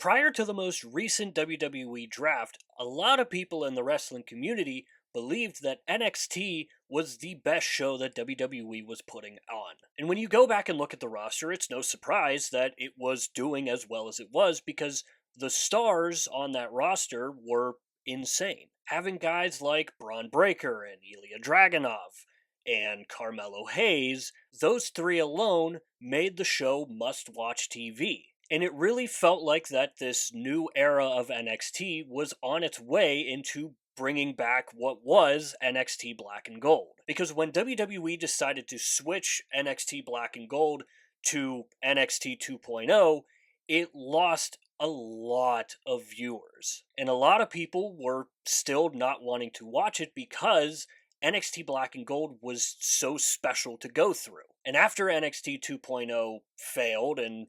Prior to the most recent WWE draft, a lot of people in the wrestling community believed that NXT was the best show that WWE was putting on. And when you go back and look at the roster, it's no surprise that it was doing as well as it was because the stars on that roster were insane. Having guys like Braun Breaker and Ilya Dragunov and Carmelo Hayes, those three alone made the show must watch TV. And it really felt like that this new era of NXT was on its way into bringing back what was NXT Black and Gold. Because when WWE decided to switch NXT Black and Gold to NXT 2.0, it lost a lot of viewers. And a lot of people were still not wanting to watch it because NXT Black and Gold was so special to go through. And after NXT 2.0 failed and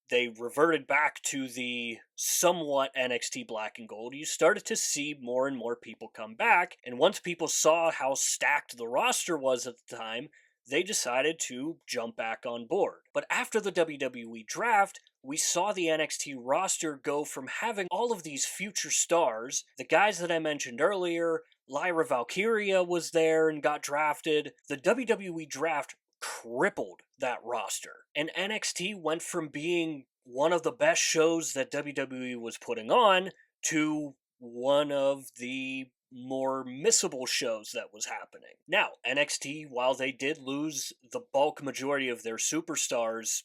they reverted back to the somewhat NXT Black and Gold, you started to see more and more people come back. And once people saw how stacked the roster was at the time, they decided to jump back on board. But after the WWE draft, we saw the NXT roster go from having all of these future stars, the guys that I mentioned earlier, Lyra Valkyria was there and got drafted. The WWE draft crippled that roster. And NXT went from being one of the best shows that WWE was putting on to one of the more missable shows that was happening. Now, NXT, while they did lose the bulk majority of their superstars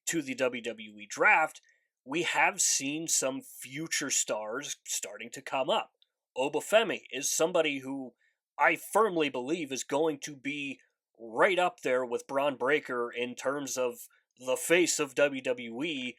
to the WWE draft, we have seen some future stars starting to come up. Obafemi is somebody who I firmly believe is going to be right up there with Braun Breaker in terms of the face of WWE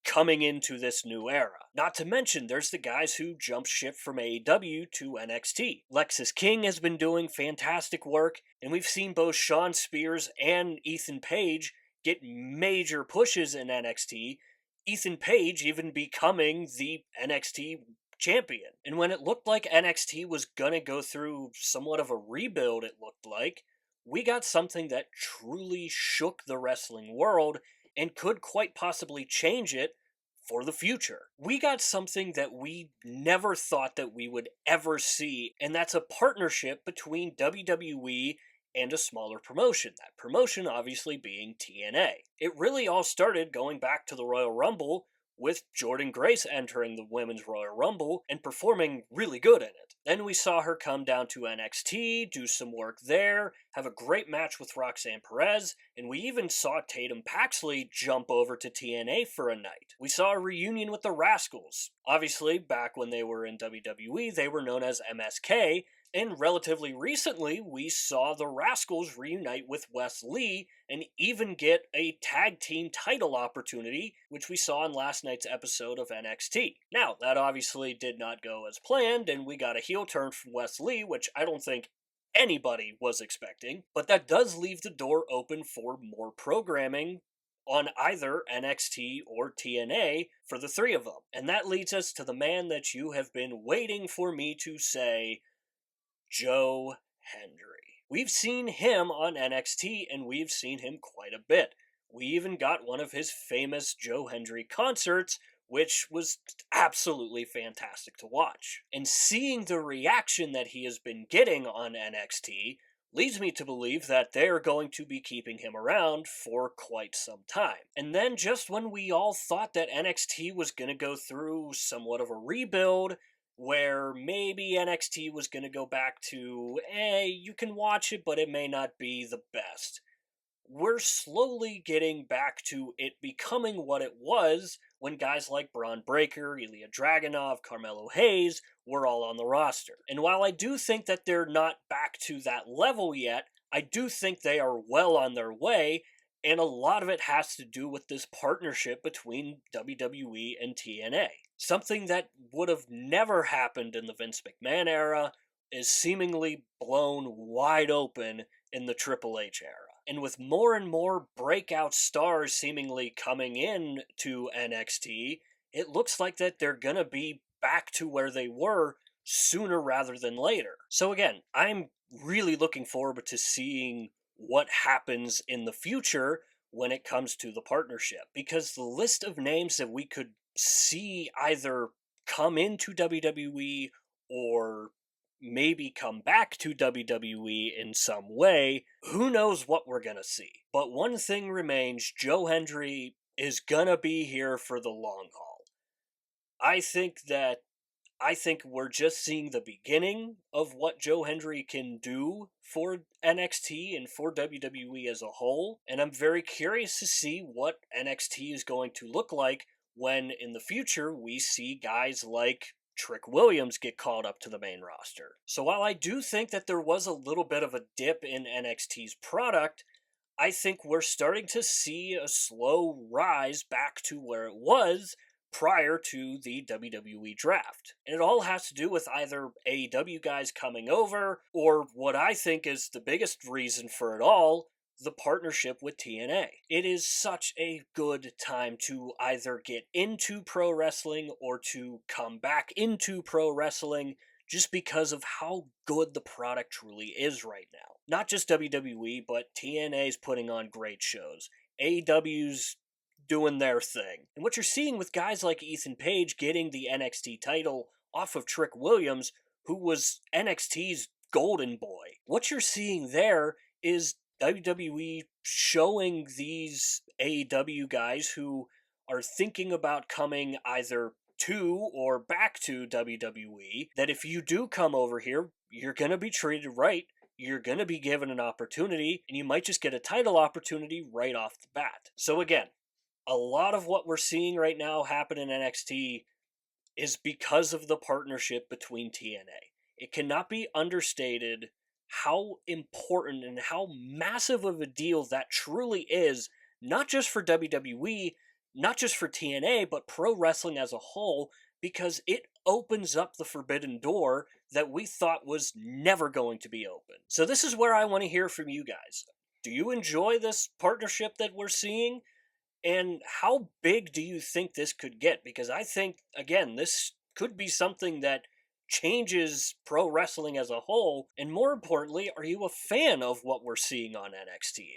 coming into this new era. Not to mention, there's the guys who jumped ship from AEW to NXT. Lexis King has been doing fantastic work, and we've seen both Shawn Spears and Ethan Page get major pushes in NXT. Ethan Page even becoming the NXT champion. And when it looked like NXT was gonna go through somewhat of a rebuild, it looked like, we got something that truly shook the wrestling world and could quite possibly change it for the future. We got something that we never thought that we would ever see, and that's a partnership between WWE and a smaller promotion. That promotion obviously being TNA. It really all started going back to the Royal Rumble with Jordynne Grace entering the Women's Royal Rumble and performing really good in it. Then we saw her come down to NXT, do some work there, have a great match with Roxanne Perez, and we even saw Tatum Paxley jump over to TNA for a night. We saw a reunion with the Rascals. Obviously, back when they were in WWE, they were known as MSK, and relatively recently, we saw the Rascals reunite with Wes Lee and even get a tag team title opportunity, which we saw in last night's episode of NXT. Now, that obviously did not go as planned, and we got a heel turn from Wes Lee, which I don't think anybody was expecting, but that does leave the door open for more programming on either NXT or TNA for the three of them. And that leads us to the man that you have been waiting for me to say, Joe Hendry. We've seen him on NXT, and we've seen him quite a bit. We even got one of his famous Joe Hendry concerts, which was absolutely fantastic to watch. And seeing the reaction that he has been getting on NXT leads me to believe that they're going to be keeping him around for quite some time. And then just when we all thought that NXT was going to go through somewhat of a rebuild, where maybe NXT was going to go back to, you can watch it, but it may not be the best. We're slowly getting back to it becoming what it was when guys like Braun Breaker, Ilya Dragunov, Carmelo Hayes were all on the roster. And while I do think that they're not back to that level yet, I do think they are well on their way, and a lot of it has to do with this partnership between WWE and TNA. Something that would have never happened in the Vince McMahon era is seemingly blown wide open in the Triple H era. And with more and more breakout stars seemingly coming in to NXT, it looks like that they're gonna be back to where they were sooner rather than later. So again, I'm really looking forward to seeing what happens in the future when it comes to the partnership, because the list of names that we could see either come into WWE or maybe come back to WWE in some way. Who knows what we're going to see? But one thing remains, Joe Hendry is going to be here for the long haul. I think that I think we're just seeing the beginning of what Joe Hendry can do for NXT and for WWE as a whole, and I'm very curious to see what NXT is going to look like when in the future we see guys like Trick Williams get called up to the main roster. So while I do think that there was a little bit of a dip in NXT's product, I think we're starting to see a slow rise back to where it was prior to the WWE draft. And it all has to do with either AEW guys coming over, or what I think is the biggest reason for it all, the partnership with TNA. It is such a good time to either get into pro wrestling or to come back into pro wrestling just because of how good the product truly is right now. Not just WWE, but TNA's putting on great shows. AEW's doing their thing. And what you're seeing with guys like Ethan Page getting the NXT title off of Trick Williams, who was NXT's golden boy, what you're seeing there is WWE showing these AEW guys who are thinking about coming either to or back to WWE that if you do come over here, you're going to be treated right. You're going to be given an opportunity, and you might just get a title opportunity right off the bat. So, again, a lot of what we're seeing right now happen in NXT is because of the partnership between TNA. It cannot be understated how important and how massive of a deal that truly is, not just for WWE, not just for TNA, but pro wrestling as a whole, because it opens up the forbidden door that we thought was never going to be open. So, this is where I want to hear from you guys. Do you enjoy this partnership that we're seeing? And how big do you think this could get? Because I think, again, this could be something that changes pro wrestling as a whole. And more importantly, are you a fan of what we're seeing on NXT?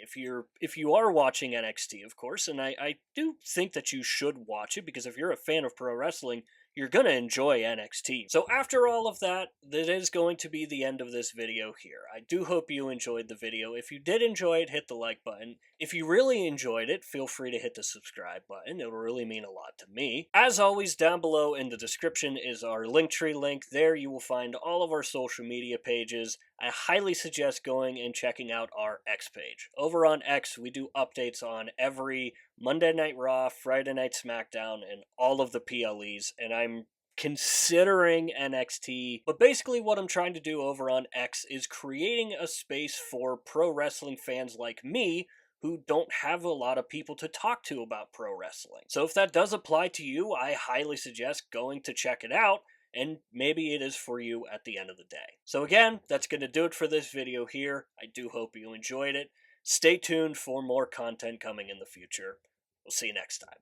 If you are watching NXT, of course, and I do think that you should watch it, because if you're a fan of pro wrestling, you're going to enjoy NXT. So after all of that, that is going to be the end of this video here. I do hope you enjoyed the video. If you did enjoy it, hit the like button. If you really enjoyed it, feel free to hit the subscribe button. It'll really mean a lot to me. As always, down below in the description is our Linktree link. There you will find all of our social media pages. I highly suggest going and checking out our X page. Over on X, we do updates on every Monday Night Raw, Friday Night SmackDown, and all of the PLEs, and I'm considering NXT. But basically what I'm trying to do over on X is creating a space for pro wrestling fans like me who don't have a lot of people to talk to about pro wrestling. So if that does apply to you, I highly suggest going to check it out, and maybe it is for you at the end of the day. So again, that's going to do it for this video here. I do hope you enjoyed it. Stay tuned for more content coming in the future. We'll see you next time.